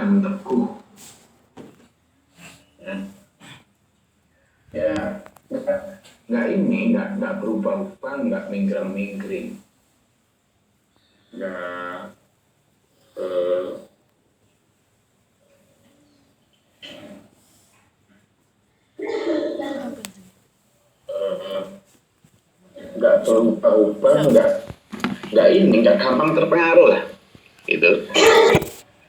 berpegang teguh. Ya, nggak berubah-ubah, nggak minggrang-minggring, nggak nggak berubah-ubah, nggak gampang terpengaruh lah, gitu.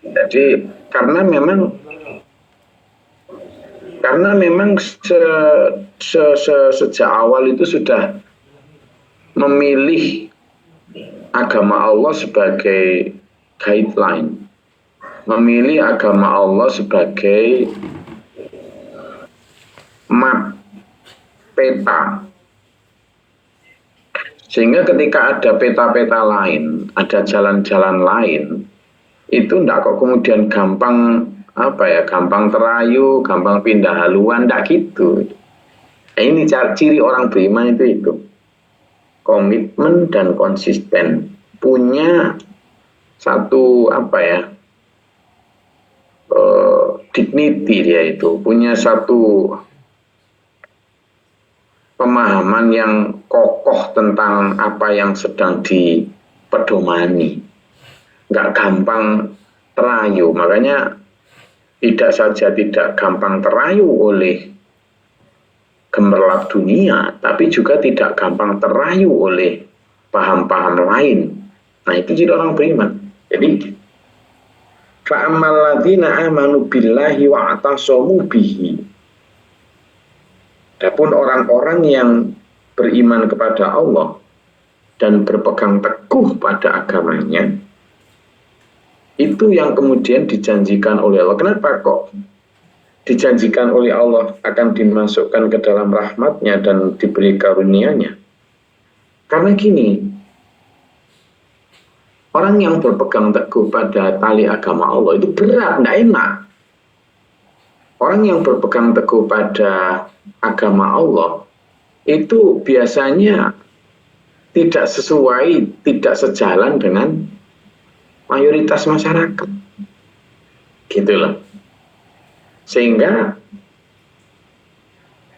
Jadi karena memang sejak awal itu sudah memilih agama Allah sebagai guideline, memilih agama Allah sebagai map, peta. Sehingga ketika ada peta-peta lain, ada jalan-jalan lain, itu enggak kok kemudian gampang gampang terayu, gampang pindah haluan, enggak gitu. Nah, ini ciri orang beriman itu komitmen dan konsisten, punya satu dignity, dia itu punya satu pemahaman yang kokoh tentang apa yang sedang dipedomani, nggak gampang terayu. Makanya tidak saja tidak gampang terayu oleh gemerlap dunia, tapi juga tidak gampang terayu oleh paham-paham lain. Nah, itu jadi orang beriman. Jadi fa'amal ladzina amanu billahi wa atasamu bihi. Adapun orang-orang yang beriman kepada Allah dan berpegang teguh pada agamanya, itu yang kemudian dijanjikan oleh Allah. Kenapa kok dijanjikan oleh Allah akan dimasukkan ke dalam rahmatnya dan diberi karunia-Nya? Karena gini, orang yang berpegang teguh pada tali agama Allah itu berat, tidak enak. Orang yang berpegang teguh pada agama Allah itu biasanya tidak sesuai, tidak sejalan dengan mayoritas masyarakat, gitu loh. Sehingga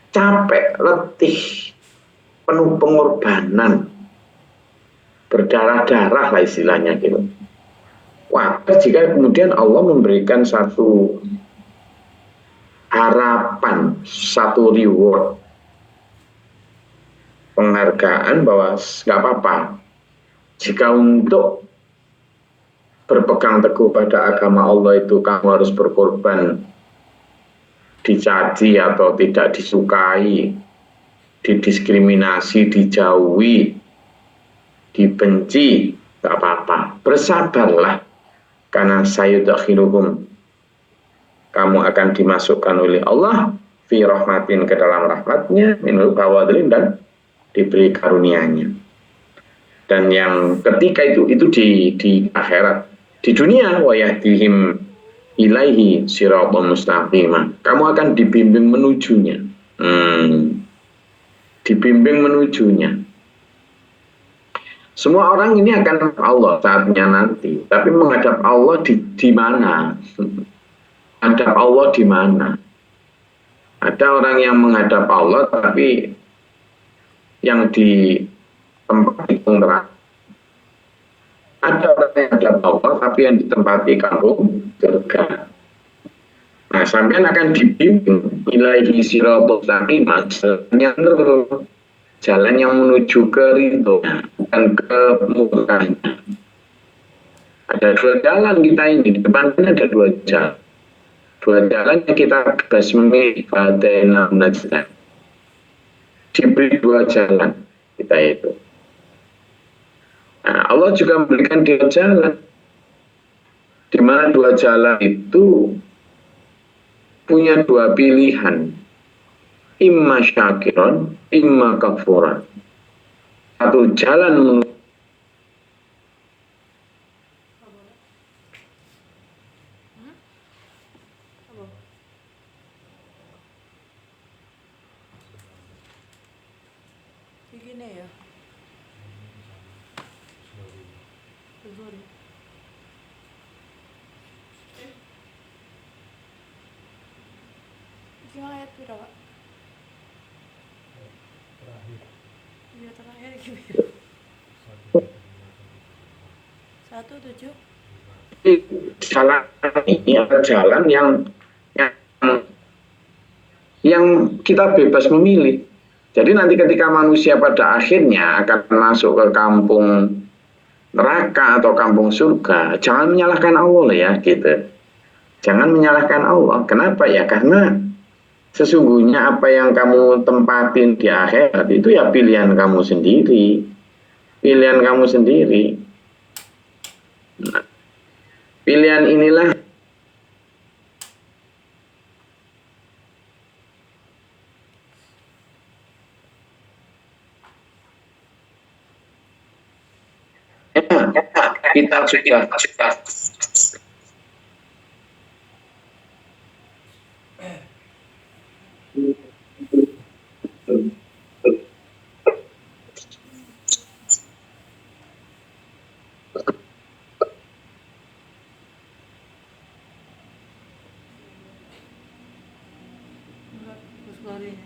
capek, letih, penuh pengorbanan, berdarah-darah lah istilahnya gitu. Wah, jika kemudian Allah memberikan satu harapan, satu reward, penghargaan bahwa nggak apa-apa jika untuk berpegang teguh pada agama Allah itu kamu harus berkorban, dicaci atau tidak disukai, didiskriminasi, dijauhi, dibenci, nggak apa-apa, bersabarlah, karena sayudakhiluhum, kamu akan dimasukkan oleh Allah fi rahmatin, ke dalam rahmatnya, minul fawadlin, dan diberi karunia-Nya. Dan yang ketika itu di akhirat. Di dunia wa yahdihim ilaihi siratal mustaqimah, kamu akan dibimbing menujunya. Dibimbing menujunya. Semua orang ini akan Allah saatnya nanti, tapi menghadap Allah di mana? Menghadap Allah di mana? Ada orang yang menghadap Allah tapi yang di tempat itu neraka. Ada orang yang menghadap Allah tapi yang ditempati kampung surga. Nah, sampean akan dibimbing ilaihi siratal mustaqimah, jalan yang menuju ke ridho dan ke murkanya. Ada dua jalan kita ini, di depan ini ada dua jalan. Dua jalan yang kita bebas memilih, fadaina najdan. Diberi dua jalan kita itu. Nah, Allah juga memberikan dua jalan, di mana dua jalan itu punya dua pilihan, imma syakiron, imma kafuran. Satu jalan begini ya. Sorry. Iki ayat piro, Pak? Iya terakhir iki piro? 17. Jalan ini adalah jalan yang yang kita bebas memilih. Jadi nanti ketika manusia pada akhirnya akan masuk ke kampung neraka atau kampung surga, jangan menyalahkan Allah ya gitu. Jangan menyalahkan Allah. Kenapa ya? Karena sesungguhnya apa yang kamu tempatin di akhirat itu ya pilihan kamu sendiri. Pilihan kamu sendiri. Nah, pilihan inilah kita sudah Enggak, terus glorinya.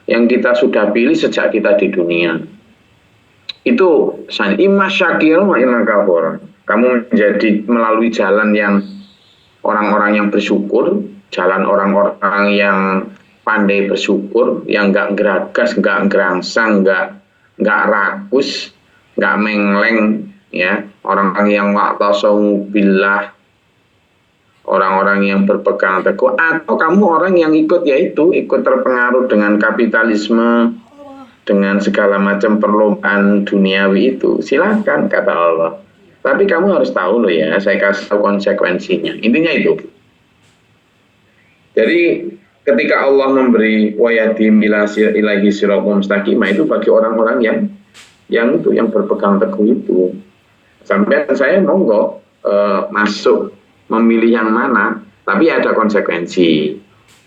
yang kita sudah pilih sejak kita di dunia. Itu imma syakir wa imma kafur. Kamu menjadi melalui jalan yang orang-orang yang bersyukur, jalan orang-orang yang pandai bersyukur, yang nggak geragas, nggak gerangsang, nggak rakus, nggak mengleng, ya, orang-orang yang wa'tasamu billah, orang-orang yang berpegang teguh, atau kamu orang yang ikut terpengaruh dengan kapitalisme, dengan segala macam perlombaan duniawi itu, silakan kata Allah. Tapi kamu harus tahu loh ya, saya kasih tahu konsekuensinya. Intinya itu. Jadi ketika Allah memberi wayadim ilahi siratal mustaqim, itu bagi orang-orang yang berpegang teguh itu. Sampai saya monggo masuk memilih yang mana, tapi ada konsekuensi.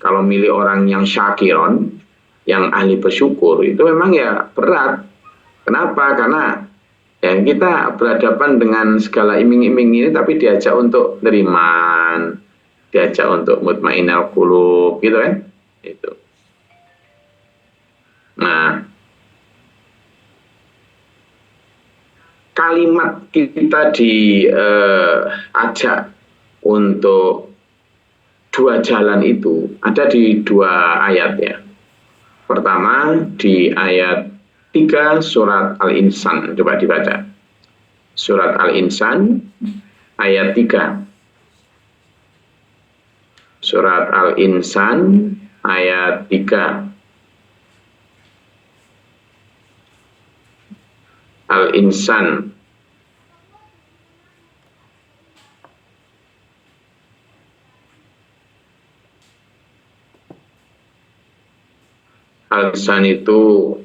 Kalau milih orang yang syakiron, yang ahli bersyukur, itu memang ya berat. Kenapa? Karena ya kita berhadapan dengan segala iming-iming ini, tapi diajak untuk beriman, diajak untuk mutmainnal qulub, gitu kan? Itu. Nah, kalimat kita diajak untuk dua jalan itu ada di dua ayat ya. Pertama di ayat 3 surat Al-Insan, coba dibaca. Surat Al-Insan ayat 3. Surat Al-Insan ayat 3. Al-Insan. Al-Insan itu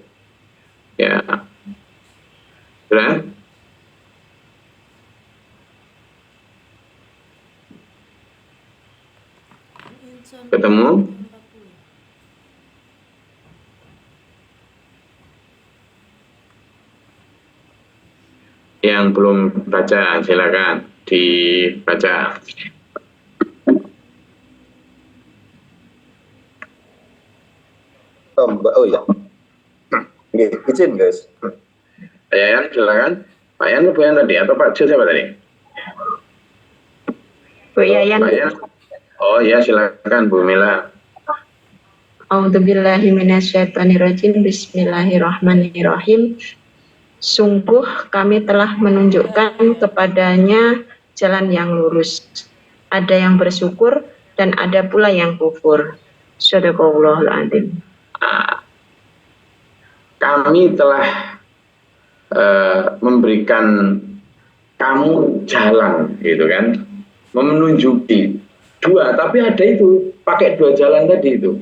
ya, sudah Insan ketemu? 40. Yang belum baca silakan dibaca. Oh ya, izin guys. Pak Yayan silakan. Pak Yayan Bu Yayan tadi atau Pak Jo siapa tadi? Bu Yayan. Pak Yayan. Oh ya silakan Bu Mila. A'udzubillahi minasyaitonirrajim. Bismillahirrahmanirrahim. Sungguh kami telah menunjukkan kepadanya jalan yang lurus. Ada yang bersyukur dan ada pula yang kufur. Shadaqallahul adzim. Kami telah memberikan kamu jalan, gitu kan, menunjuki dua, tapi ada itu pakai dua jalan tadi itu.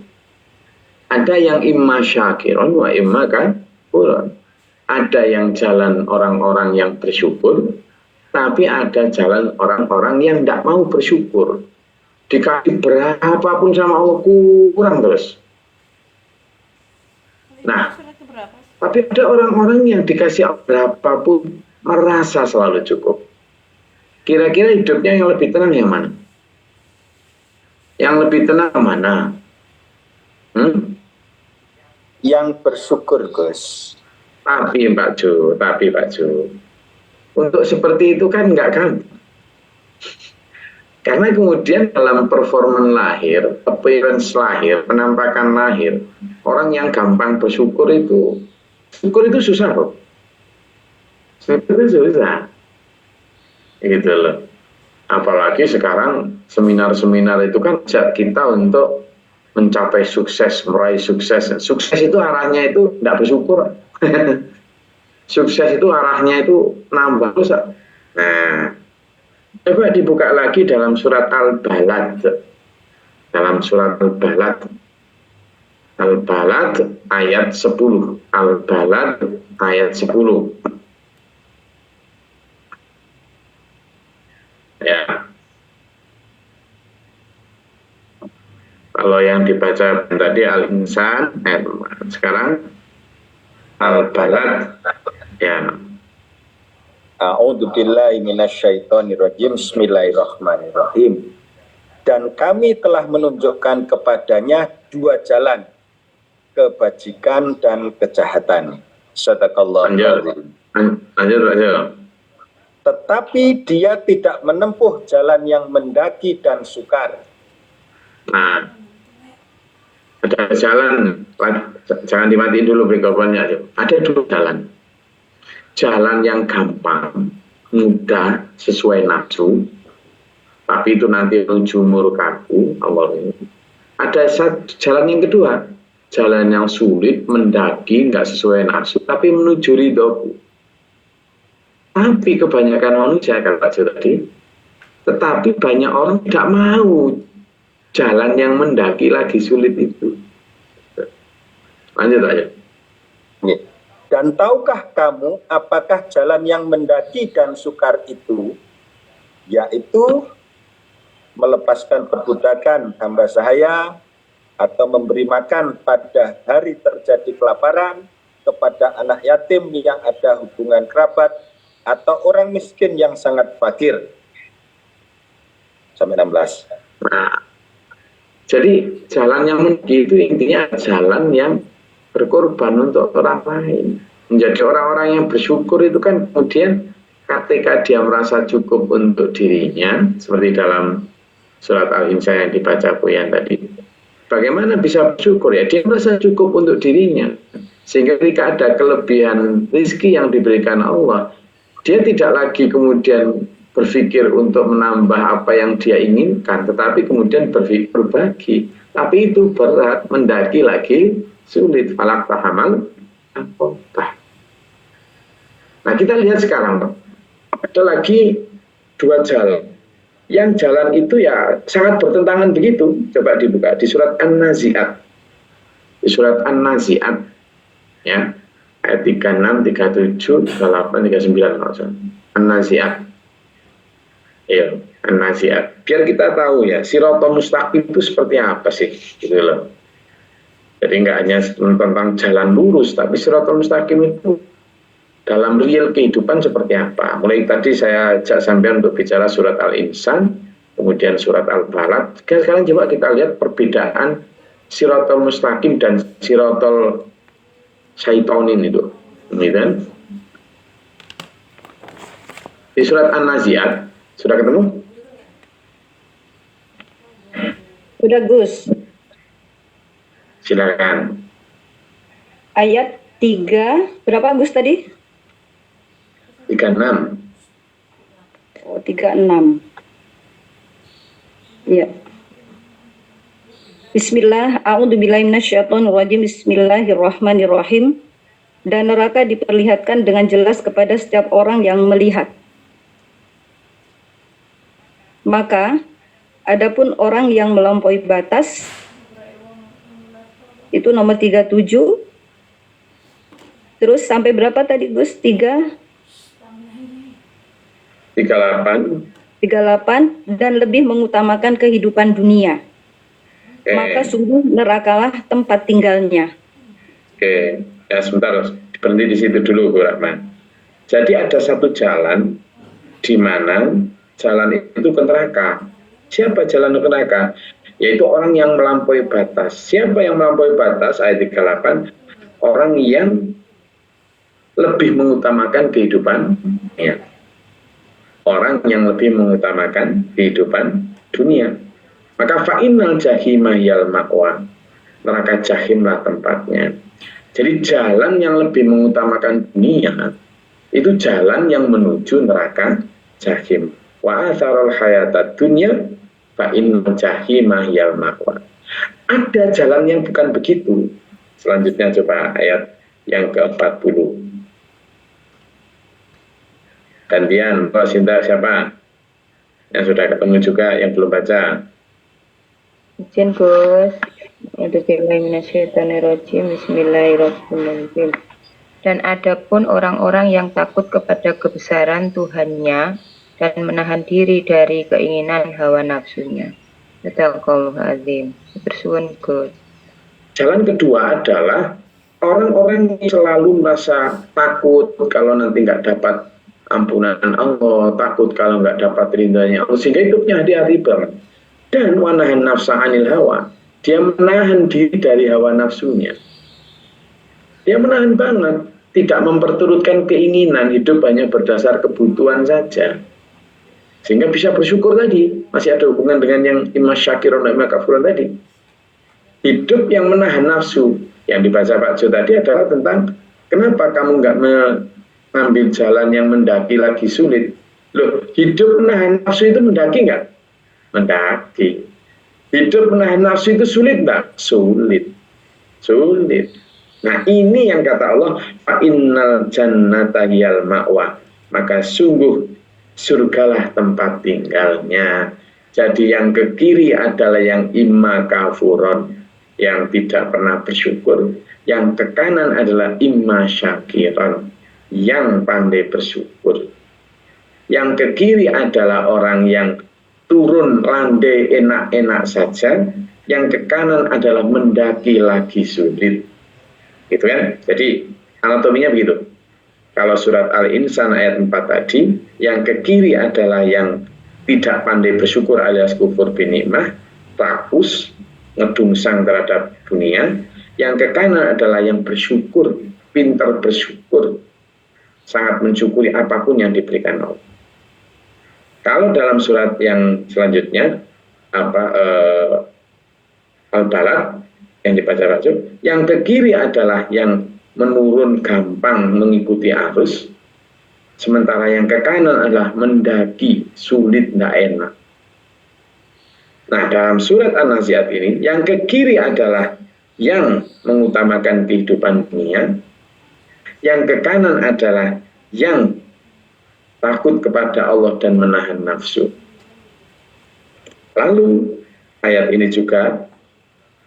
Ada yang imma syakiron wa imma kafur. Ada yang jalan orang-orang yang bersyukur, tapi ada jalan orang-orang yang tidak mau bersyukur. Dikasih berapapun sama Allah kurang terus. Nah, tapi ada orang-orang yang dikasih berapapun merasa selalu cukup. Kira-kira hidupnya yang lebih tenang yang mana? Yang lebih tenang mana? Yang bersyukur, Gus. Tapi Pak Jo, untuk seperti itu kan nggak gampang. Karena kemudian dalam performan lahir, appearance lahir, penampakan lahir, orang yang gampang bersyukur itu susah kok. Syukur itu susah. Gitu loh. Apalagi sekarang seminar-seminar itu kan ajak kita untuk mencapai sukses, meraih sukses. Sukses itu arahnya itu tidak bersyukur. Sukses itu arahnya itu nambah terus. Nah, coba dibuka lagi dalam surat Al-Balad. Dalam surat Al-Balad. Al-Balad ayat 10. Al-Balad ayat 10. Ya. Kalau yang dibaca tadi Al-Insan, sekarang Al-Balad, ya. A'udzubillahi minasyaitonirrajim. Bismillahirrahmanirrahim. Dan kami telah menunjukkan kepadanya dua jalan, kebajikan dan kejahatan. Sadaqallahu Lanjut, lanjut. Tetapi dia tidak menempuh jalan yang mendaki dan sukar. Nah, ada jalan, jangan dimatiin dulu mikrofonnya. Ada dua jalan. Jalan yang gampang, mudah, sesuai nafsu, tapi itu nanti menuju murkaku, Allah. Ada jalan yang kedua, jalan yang sulit, mendaki, nggak sesuai nafsu, tapi menuju ridhoku. Tapi kebanyakan manusia, kan Pak Jo tadi, tetapi banyak orang tidak mau jalan yang mendaki lagi sulit itu. Lanjut aja. Dan tahukah kamu apakah jalan yang mendaki dan sukar itu? Yaitu melepaskan perbudakan hamba sahaya, atau memberi makan pada hari terjadi kelaparan kepada anak yatim yang ada hubungan kerabat, atau orang miskin yang sangat fakir. Sampai 16. Nah, jadi jalan yang mendaki itu intinya jalan yang berkorban untuk orang lain. Menjadi orang-orang yang bersyukur itu kan kemudian ketika dia merasa cukup untuk dirinya, seperti dalam surat Al-Insan yang dibaca Puyan tadi. Bagaimana bisa bersyukur? Ya, dia merasa cukup untuk dirinya. Sehingga ketika ada kelebihan rezeki yang diberikan Allah, dia tidak lagi kemudian berpikir untuk menambah apa yang dia inginkan, tetapi kemudian berpikir berbagi. Tapi itu berat, mendaki lagi sulit. Falak tahamal apa? Nah, kita lihat sekarang, ada lagi dua jalan. Yang jalan itu ya sangat bertentangan begitu. Coba dibuka di surat An-Nazi'at. Di surat An-Nazi'at, ya, ayat 36, 37, 38, 39. An-Nazi'at. Ya, An-Nazi'at. Biar kita tahu ya, Siratal Mustaqim itu seperti apa sih, gitu loh. Jadi nggak hanya tentang jalan lurus, tapi Siratal Mustaqim itu dalam real kehidupan seperti apa. Mulai tadi saya ajak sampean untuk bicara surat Al-Insan, kemudian surat Al-Balad. Sekarang coba kita lihat perbedaan Siratal Mustaqim dan Siratal Syaitonin itu. Ini kan? Di surat An-Nazi'at, sudah ketemu? Udah Gus. Silakan. Ayat 3, berapa Gus tadi? 36. Oh, 36. Ya. Bismillah, a'udzubillahi minasyaitonirrajim. Bismillahirrahmanirrahim. Dan neraka diperlihatkan dengan jelas kepada setiap orang yang melihat. Maka, adapun orang yang melampaui batas, itu nomor 37. Terus sampai berapa tadi Gus? 38 dan lebih mengutamakan kehidupan dunia. Maka sungguh nerakalah tempat tinggalnya. Oke, ya sebentar, berhenti di situ dulu Bu Rahman. Jadi ada satu jalan di mana jalan itu ke neraka. Siapa jalan ke neraka? Yaitu orang yang melampaui batas. Siapa yang melampaui batas? Ayat 38, orang yang lebih mengutamakan kehidupan dunia. Orang yang lebih mengutamakan kehidupan dunia. Maka fa'innal jahimah yal ma'wa, neraka jahimlah tempatnya. Jadi jalan yang lebih mengutamakan dunia itu jalan yang menuju neraka jahim. Wa atharul hayatad dunya fa'innal jahimah yal ma'wa. Ada jalan yang bukan begitu. Selanjutnya coba ayat yang ke-40. Gantian, Pak Sinta siapa? Yang sudah ketemu juga, yang belum baca. Izin Gus. Bismillahirrahmanirrahim. Dan adapun orang-orang yang takut kepada kebesaran Tuhannya dan menahan diri dari keinginan hawa nafsunya. Sadaqallahu azim. Bersuwun Gus. Jalan kedua adalah orang-orang yang selalu merasa takut kalau nanti nggak dapat ampunan Allah, takut kalau nggak dapat ridhanya Allah, sehingga hidupnya hati-hati banget. Dan wanahan nafsa anil hawa, dia menahan diri dari hawa nafsunya. Dia menahan banget, tidak memperturutkan keinginan, hidup hanya berdasar kebutuhan saja. Sehingga bisa bersyukur tadi, masih ada hubungan dengan yang imma syakiron imma kafuron tadi. Hidup yang menahan nafsu, yang dibaca Pak Jo tadi adalah tentang kenapa kamu nggak mengambil jalan yang mendaki lagi sulit. Loh, hidup menahan nafsu itu mendaki nggak? Mendaki. Hidup menahan nafsu itu sulit nggak? Sulit. Sulit. Nah ini yang kata Allah, fa'innal jannata hiyal ma'wa, maka sungguh surgalah tempat tinggalnya. Jadi yang ke kiri adalah yang imma kafuron, yang tidak pernah bersyukur. Yang ke kanan adalah imma syakiron, yang pandai bersyukur. Yang ke kiri adalah orang yang turun landai enak-enak saja. Yang ke kanan adalah mendaki lagi sulit. Gitu kan? Jadi anatominya begitu. Kalau surat Al-Insan ayat 4 tadi, yang ke kiri adalah yang tidak pandai bersyukur alias kufur binikmah, rakus, ngedungsang terhadap dunia. Yang ke kanan adalah yang bersyukur, pintar bersyukur, sangat mensyukuri apapun yang diberikan Allah. Kalau dalam surat yang selanjutnya Al-Balad yang dibaca Pak Jo, yang ke kiri adalah yang menurun gampang mengikuti arus, sementara yang ke kanan adalah mendaki sulit, tidak enak. Nah dalam surat An-Nazi'at ini, yang ke kiri adalah yang mengutamakan kehidupan dunia, yang ke kanan adalah yang takut kepada Allah dan menahan nafsu. Lalu ayat ini juga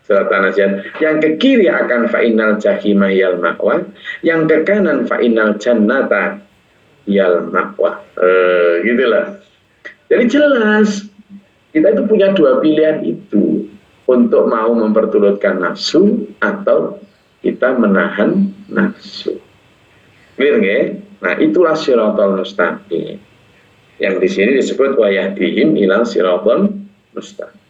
surat An-Nazi'at, yang ke kiri akan fa'innal jahimah yal ma'wa, yang ke kanan fa'innal jannata yal ma'wa. Gitulah. Jadi jelas kita itu punya dua pilihan itu, untuk mau memperturutkan nafsu atau kita menahan nafsu. Clear nggih? Nah, itulah siratal mustaqim. Yang di sini disebut wa yahdihim ilal siratal mustaqim.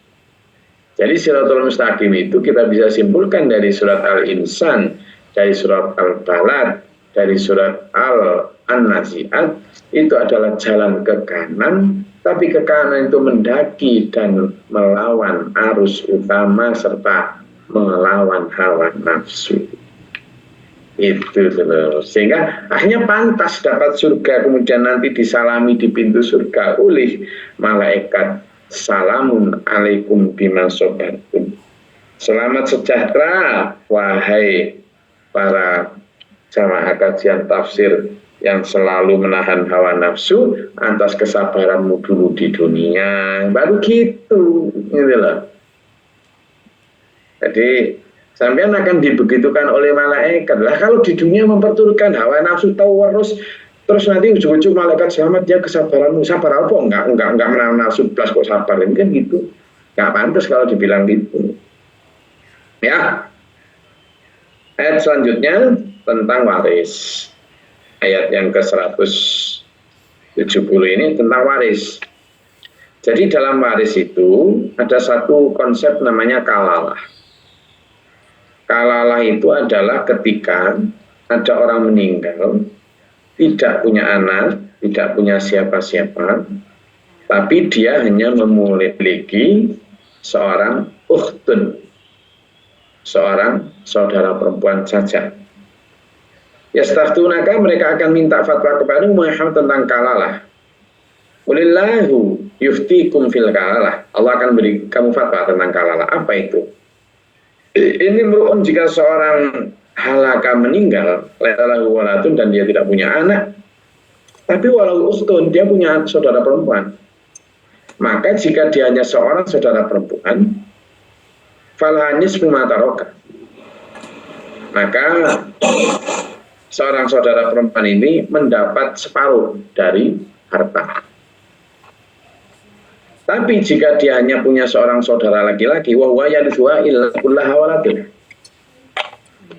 Jadi siratal mustaqim itu kita bisa simpulkan dari surat Al-Insan, dari surat Al-Balad, dari surat An-Nazi'at, itu adalah jalan ke kanan, tapi ke kanan itu mendaki dan melawan arus utama serta melawan hawa nafsu. Itu sehingga akhirnya pantas dapat surga, kemudian nanti disalami di pintu surga oleh malaikat, salamun alaikum bima sobartum. Selamat sejahtera wahai para jamaah kajian tafsir yang selalu menahan hawa nafsu atas kesabaranmu dulu di dunia. Baru gitu, gitu loh. Jadi sampean akan dibegitukan oleh malaikat. Lah kalau di dunia memperturutkan hawa nafsu terus nanti ujung-ujung malaikat selamat, dia kesabaranmu sabar apa? Enggak menahan nafsu plus kok sabar, ini kan gitu. Enggak pantas kalau dibilang gitu. Ya. Ayat selanjutnya tentang waris. Ayat yang ke-170 ini tentang waris. Jadi dalam waris itu ada satu konsep namanya kalalah. Kalalah itu adalah ketika ada orang meninggal, tidak punya anak, tidak punya siapa-siapa, tapi dia hanya memiliki seorang ukhtun, seorang saudara perempuan saja. Yastaftunaka, mereka akan minta fatwa kepada Muhammad tentang kalalah. Walillahu yuftikum fil kalalah. Allah akan beri kamu fatwa tentang kalalah. Apa itu? Ini merupakan jika seorang halaka meninggal, lahu waladun, dan dia tidak punya anak, tapi walau ukhtun, dia punya saudara perempuan. Maka jika dia hanya seorang saudara perempuan, falhanis mataroka, maka seorang saudara perempuan ini mendapat separuh dari harta. Tapi jika dia hanya punya seorang saudara laki-laki, wa huwa yarithuha illa kullaha waladun.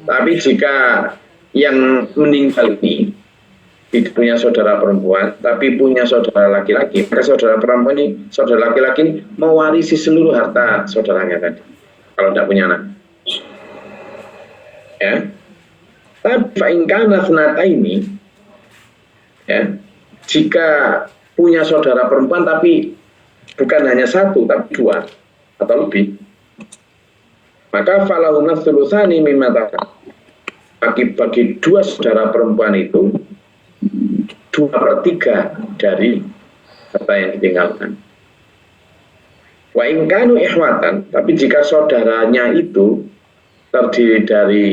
Tapi jika yang meninggal ini tidak punya saudara perempuan, tapi punya saudara laki-laki, maka saudara perempuan ini, saudara laki-laki ini mewarisi seluruh harta saudaranya tadi, kalau tidak punya anak. Ya. Tapi fa'ingkana senata ini, ya, jika punya saudara perempuan tapi bukan hanya satu tapi dua atau lebih, maka falahuna sulusani mimma taraka, bagi dua saudara perempuan itu 2/3 dari harta yang ditinggalkan. Wa ingkanu ihwatan, tapi jika saudaranya itu terdiri dari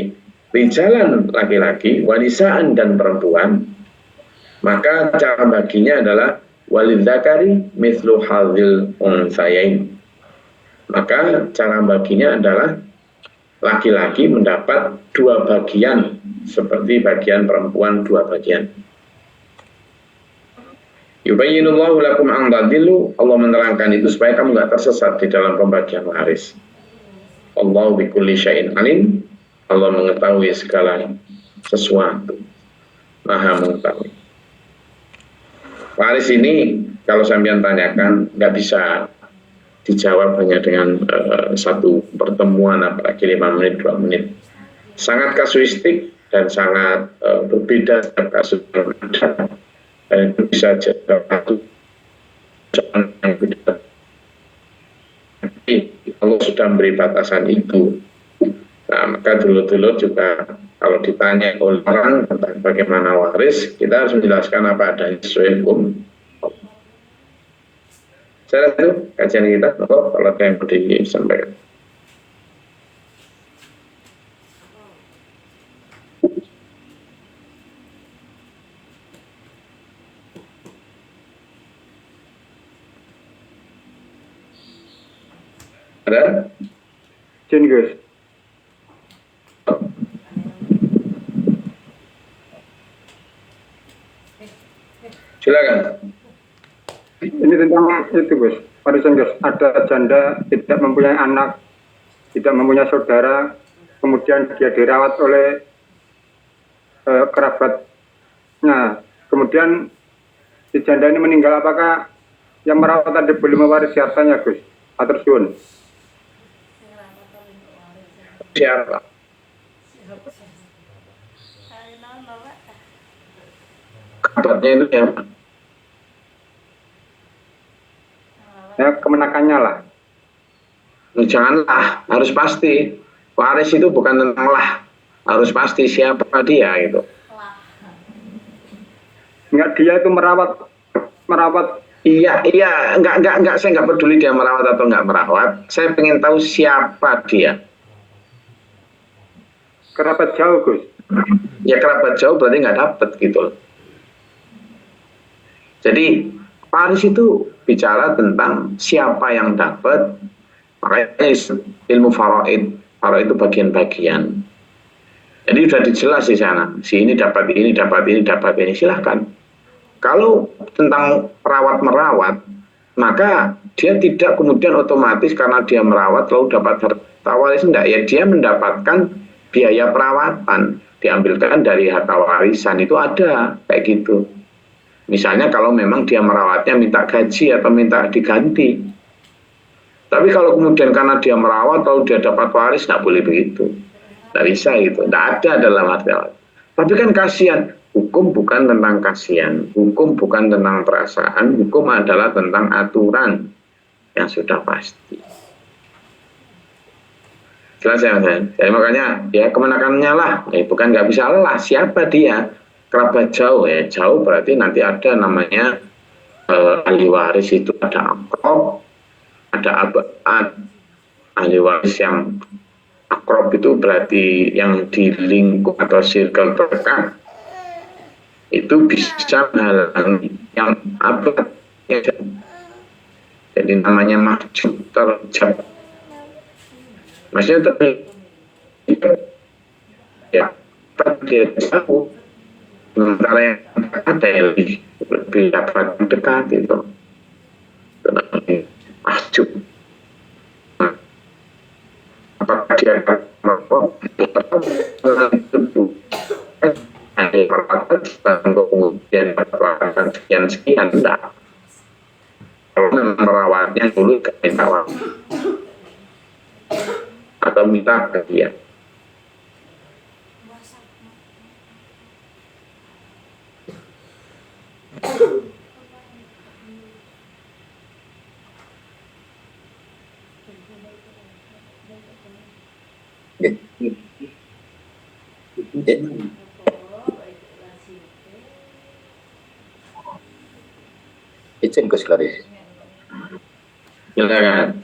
rijalan laki-laki, wanisaan dan perempuan, maka cara baginya adalah walidzakari mithlu hadzil untsayain. Maka cara baginya adalah laki-laki mendapat 2 bagian seperti bagian perempuan 2 bagian. Yubayyinullahu lakum an tadillu, Allah menerangkan itu supaya kamu nggak tersesat di dalam pembagian waris. Allahu bikulli syai'in alim, Allah mengetahui segala sesuatu, Maha mengetahui. Waris ini kalau sampean tanyakan nggak bisa dijawab hanya dengan satu pertemuan, apalagi 5 menit 2 menit. Sangat kasuistik dan sangat berbeda setiap kasus yang ada. Dan itu bisa jadi satu yang beda. Tapi Allah sudah memberi batasan itu. Nah, maka dulu-dulu juga kalau ditanya oleh orang tentang bagaimana waris, kita harus menjelaskan apa adanya sesuai hukum. Saya itu kajian kita, kalau ada yang mau disampaikan. Ada? Jin Gus. Silakan. Ini tentang itu Gus. Warisan Gus. Ada janda tidak mempunyai anak, tidak mempunyai saudara, kemudian dia dirawat oleh kerabatnya. Kemudian si janda ini meninggal, apakah yang merawat tadi boleh mewarisi hartanya Gus? Atur suwun. Siapa? Kerabatnya itu siapa? Ya, kemenakannya lah. Janganlah, harus pasti. Waris itu bukan tentang lah, harus pasti siapa dia itu. Enggak, dia itu merawat. Iya, enggak, saya enggak peduli dia merawat atau enggak merawat. Saya pengen tahu siapa dia. Kerabat jauh Gus. Ya kerabat jauh berarti enggak dapat gitu loh. Jadi waris itu bicara tentang siapa yang dapat. Makanya ilmu faraid itu bagian-bagian. Jadi sudah dijelas di sana. Si ini dapat ini, dapat ini, dapat ini. Silahkan. Kalau tentang merawat, maka dia tidak kemudian otomatis karena dia merawat lalu dapat harta waris. Enggak, ya dia mendapatkan biaya perawatan. Diambilkan dari harta warisan, itu ada kayak gitu. Misalnya kalau memang dia merawatnya minta gaji atau minta diganti. Tapi kalau kemudian karena dia merawat lalu dia dapat waris, nggak boleh begitu. Nggak bisa gitu. Nggak ada dalam arti. Tapi kan kasihan. Hukum bukan tentang kasihan. Hukum bukan tentang perasaan. Hukum adalah tentang aturan yang sudah pasti. Jelas ya, Mas? Jadi makanya ya kemenakannya lah. Bukan nggak bisa lah. Siapa dia? Kerabat jauh ya. Jauh berarti nanti ada namanya ahli waris itu ada akrob, ada ahli waris yang akrob itu berarti yang di lingkup atau circle terdekat itu bisa menghalangi yang abad ya. Jadi namanya maju terjab. Maksudnya ya dia jauh sementara yang ada yang lebih dapat dekat itu maju. Apakah dia kemudian sekian enggak. Kalau memang merawatnya dulu ke minta atau minta ke dia. Izin Gus Gloris. Silakan.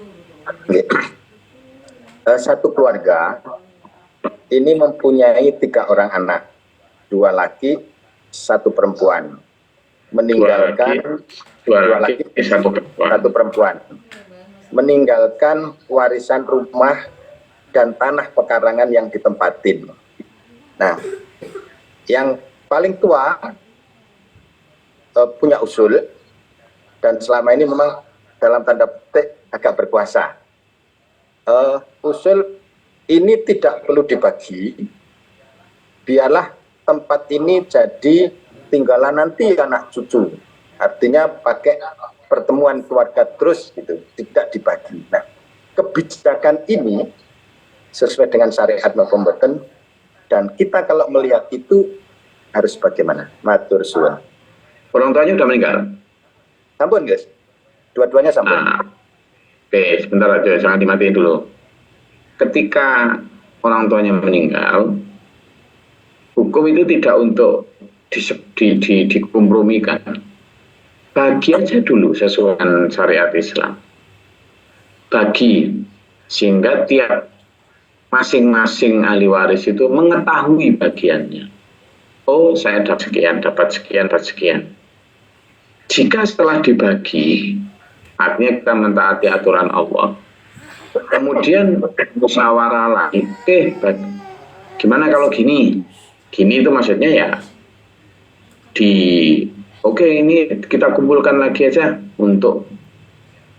Satu keluarga ini mempunyai 3 orang anak, 2 laki, 1 perempuan. Meninggalkan 2 laki, 1 perempuan. Meninggalkan warisan rumah dan tanah pekarangan yang ditempatin. Nah, yang paling tua punya usul dan selama ini memang dalam tanda petik agak berkuasa. Usul ini tidak perlu dibagi, biarlah tempat ini jadi tinggalan nanti anak cucu. Artinya pakai pertemuan keluarga terus gitu, tidak dibagi. Nah, kebijakan ini sesuai dengan syariat maupun boten, dan kita kalau melihat itu harus bagaimana? Matur suwun. Orang tuanya sudah meninggal? Sampun guys, dua-duanya sampun. Oke, sebentar aja, jangan dimatiin dulu. Ketika orang tuanya meninggal, hukum itu tidak untuk dikompromikan. Bagi aja dulu sesuai dengan syariat Islam. Bagi, sehingga tiap masing-masing ahli waris itu mengetahui bagiannya. Oh, saya dapat sekian, dapat sekian, dapat sekian. Jika setelah dibagi, artinya kita mentaati aturan Allah, kemudian musyawarah lagi, gimana kalau gini? Gini itu maksudnya ya, ini kita kumpulkan lagi aja untuk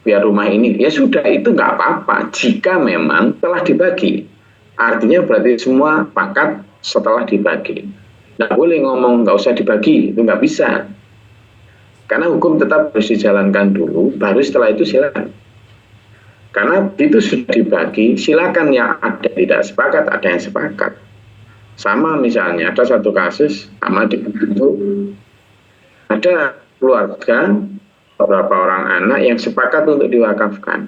biar rumah ini. Ya sudah, itu nggak apa-apa jika memang telah dibagi. Artinya berarti semua pakat setelah dibagi. Nggak boleh ngomong nggak usah dibagi, itu nggak bisa. Karena hukum tetap harus dijalankan dulu, baru setelah itu silakan. Karena itu sudah dibagi, silakan yang ada tidak sepakat, ada yang sepakat. Sama misalnya, ada satu kasus, sama dibentuk, ada keluarga, beberapa orang anak yang sepakat untuk diwakafkan.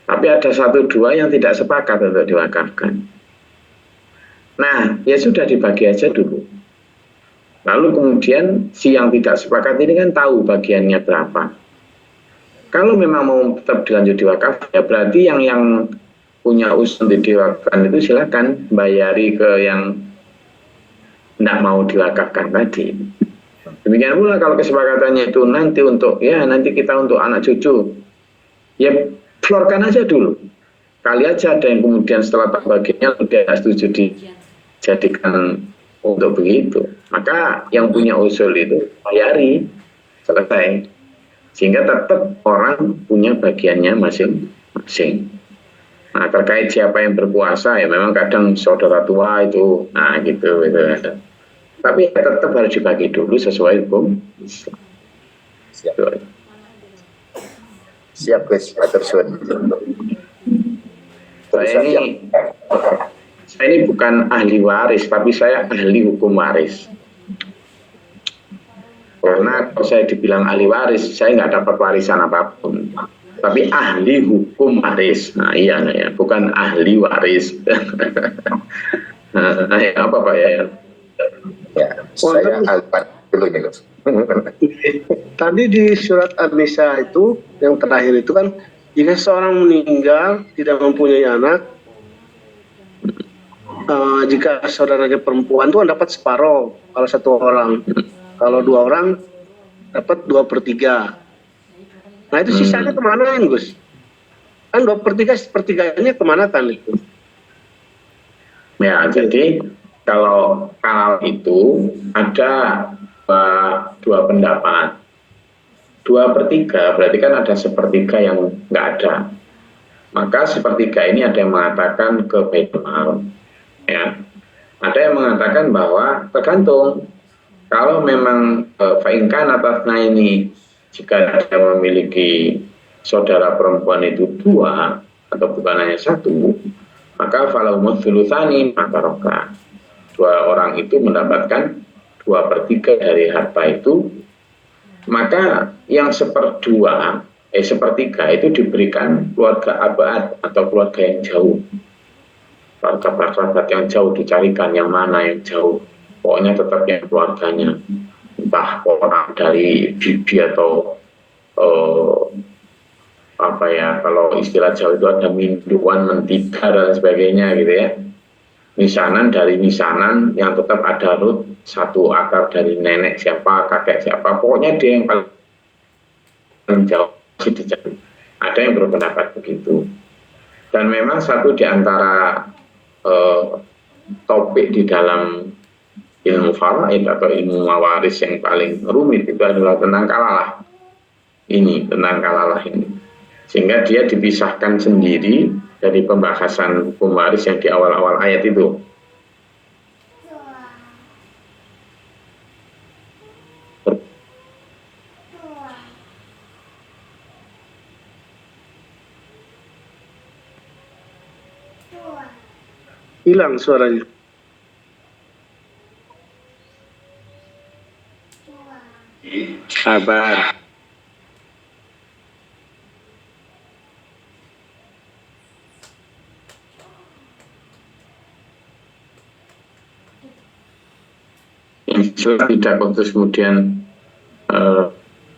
Tapi ada 1-2 yang tidak sepakat untuk diwakafkan. Nah, ya sudah dibagi aja dulu. Lalu kemudian si yang tidak sepakat ini kan tahu bagiannya berapa. Kalau memang mau tetap dilanjut diwakaf, ya berarti yang punya usul untuk diwakafkan itu silakan bayari ke yang tidak mau diwakafkan tadi. Demikian pula kalau kesepakatannya itu nanti untuk nanti kita untuk anak cucu, ya florkan aja dulu. Kali aja ada yang kemudian setelah bagiannya tidak setuju dijadikan untuk begitu. Maka yang punya usul itu bayari, selesai. Sehingga tetap orang punya bagiannya masing-masing. Nah, terkait siapa yang berkuasa, ya memang kadang saudara tua itu, nah gitu. Tapi tetap harus dibagi dulu sesuai hukum Islam. Siap. Siap, Gus. Matur suwun. Saya ini bukan ahli waris, tapi saya ahli hukum waris. Karena kalau saya dibilang ahli waris, saya nggak dapat warisan apapun. Tapi ahli hukum waris. Nah iya, ya. Bukan ahli waris. Apa Pak ya? Ya, saya alpat dulu nih, Gus. Tadi di surat An-Nisa itu yang terakhir itu kan, jika seorang meninggal tidak mempunyai anak, jika saudaranya perempuan itu kan dapat separuh kalau satu orang, kalau dua orang dapat 2/3. Nah itu sisanya kemana kan, Gus? Kan 2/3, sepertiganya kemana kan itu? Ya, jadi kalau itu ada dua pendapat. 2/3 berarti kan ada sepertiga yang nggak ada. Maka sepertiga ini ada yang mengatakan ke Baitul Mal. Ya. Ada yang mengatakan bahwa tergantung. Kalau memang fa'inkan atasnya ini, jika ada yang memiliki saudara perempuan itu 2 atau bukan hanya 1, maka falahumut sulusani maka roka. 2 orang itu mendapatkan 2/3 dari harta itu, maka yang sepertiga itu diberikan keluarga abad atau keluarga yang jauh, keluarga kerabat yang jauh, dicarikan yang mana yang jauh, pokoknya tetap yang keluarganya, entah orang dari bibi atau kalau istilah Jawa itu ada minduan, mentiga dan sebagainya gitu ya. Misanan dari misanan yang tetap ada root, satu akar dari nenek siapa, kakek siapa, pokoknya dia yang paling jauh masih dicari. Ada yang berpendapat begitu. Dan memang satu di antara topik di dalam ilmu faraid atau ilmu mawaris yang paling rumit itu adalah tentang kalalah. Tentang kalalah ini. Sehingga dia dipisahkan sendiri dari pembahasan hukum waris yang di awal-awal ayat itu. Hilang suaranya. Sabar. Tidak terus kemudian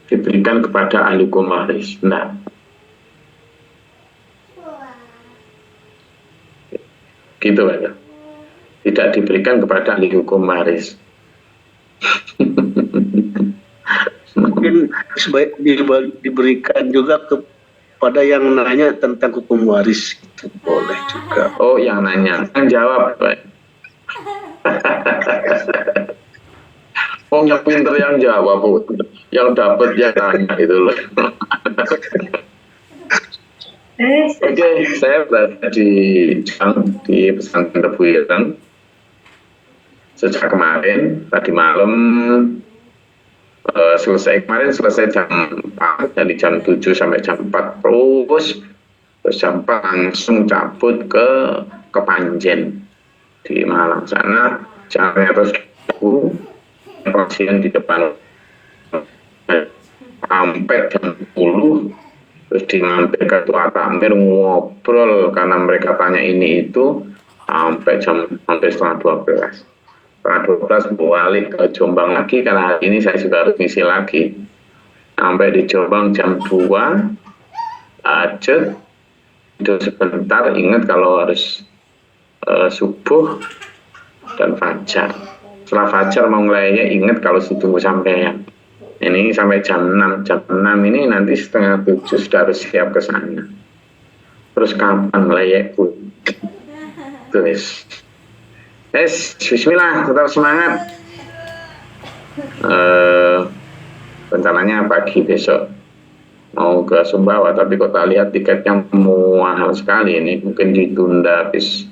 diberikan kepada ahli hukum waris. Nah, gitu aja. Tidak diberikan kepada ahli hukum waris. Mungkin diberikan juga kepada yang nanya tentang hukum waris, itu boleh juga. Oh, yang nanya, yang jawab, Pak. Oh, yang pinter yang jawab, yang dapat yang nanya itu loh. Oke, saya berada di pesantren Tebu Ireng sejak kemarin, tadi malam selesai jam 4, dari jam 7 sampai jam 4 terus jam 4 langsung cabut ke Panjen di Malang sana, jalannya terus pasien di depan sampai jam 10, terus dimampir ke Tua Takmir ngobrol karena mereka tanya ini itu sampai hampir setengah 12. Setengah 12 balik ke Jombang lagi karena hari ini saya juga harus ngisi lagi. Sampai di Jombang jam 2 aja itu sebentar, ingat kalau harus subuh dan fajar. Setelah fajar mau ngelayanya ingat kalau tunggu sampai ini sampai jam 6. Jam 6 ini nanti setengah 7 sudah harus siap ke sana. Terus kapan ngelayakku? Terus bismillah, tetap semangat. Rencananya pagi besok mau ke Sumbawa, tapi kok tak lihat tiketnya mahal sekali ini, mungkin ditunda habis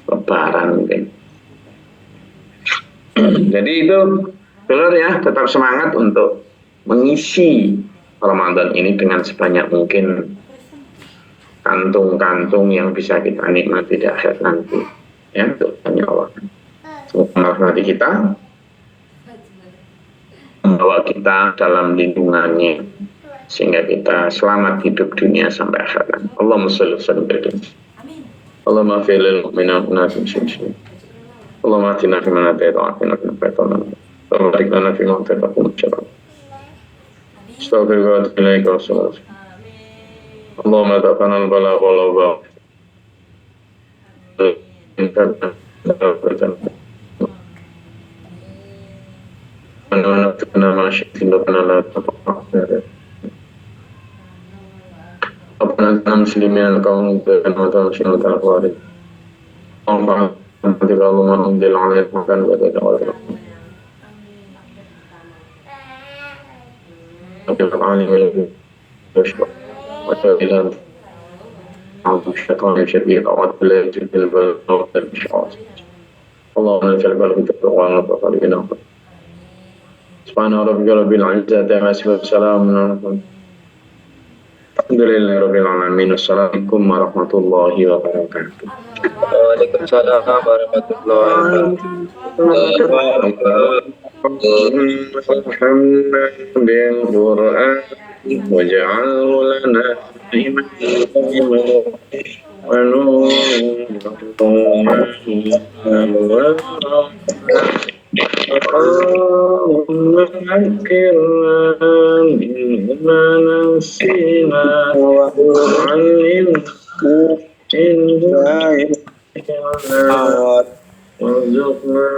Lebaran mungkin. Jadi itu benar ya, tetap semangat untuk mengisi Ramadan ini dengan sebanyak mungkin kantung-kantung yang bisa kita nikmati di akhir nanti. Ya, Tuhan Allah. Semoga merahmati kita, membawa kita dalam lindungannya, sehingga kita selamat hidup dunia sampai akhirat. Allahumma shalli wa sallim ala Allahumma fil lil mu'minina wa muslimin. Allahumma atina fi man hadaita wa afina fi man afayta wa barik lana fi ma ataita wa qina astaghfiruka wa atubu ilaika wa sallallahu Allahumma taqabbal al-bala wal waba أنا ما شئت ربنا لا تقطع ربنا أنت مسلمين القوم بأنه تنشئ الأخبار اللهم أنت اللهم أنزل عليك مكان بدأت ولا العالم يشبه وتأذن عظم الشيطان الشديد أعوذ بالله من البلاء والشعاص اللهم نزل قلبك بالقرآن وبقلبنا سبحان ربك رب العزة عما يصفون وسلام على المرسلين الحمد لله رب العالمين والسلام عليكم ورحمة الله وبركاته. Waalaikumsalam warahmatullahi wabarakatuh. وارحمنا بالقرآن واجعله لنا إماما ونورا اللهم ذكرنا مما نسينا وعلمنا وارزقنا